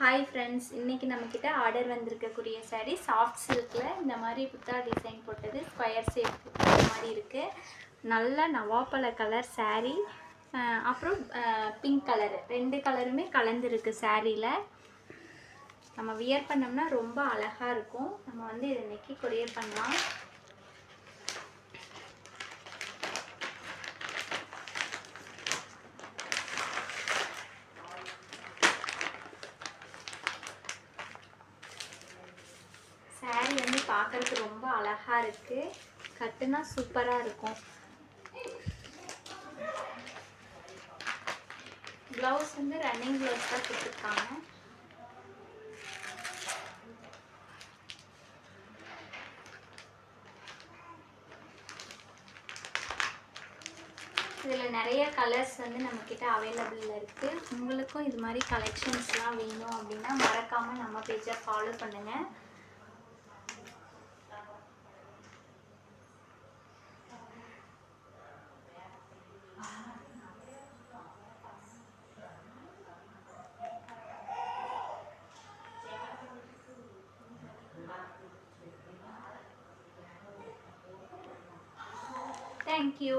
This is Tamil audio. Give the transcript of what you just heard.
ஹாய் ஃப்ரெண்ட்ஸ், இன்றைக்கி நம்மக்கிட்ட ஆர்டர் வந்திருக்கக்கூடிய சாரீ சாஃப்ட் சில்கில் இந்த மாதிரி புத்தா டிசைன் போட்டது ஸ்கொயர் ஷேப் மாதிரி இருக்குது. நல்ல நவாப்பழ கலர் சாரீ, அப்புறம் பிங்க் கலரு, ரெண்டு கலருமே கலந்துருக்கு சாரியில். நம்ம வியர் பண்ணோம்னா ரொம்ப அழகாக இருக்கும். நம்ம வந்து இதை இன்றைக்கி கொரியர் பண்ணலாம். சாரீ வந்து பார்க்கறதுக்கு ரொம்ப அழகா இருக்கு. கட்டுனா சூப்பரா இருக்கும். ப்ளவுஸ் வந்து ரன்னிங் ப்ளவுஸ் தான் கொடுத்துருக்காங்க. இதில் நிறைய கலர்ஸ் வந்து நம்மக்கிட்ட அவைலபிளில் இருக்குது. உங்களுக்கும் இது மாதிரி கலெக்ஷன்ஸ்லாம் வேணும் அப்படின்னா மறக்காமல் நம்ம பேஜை ஃபாலோ பண்ணுங்கள். Thank you.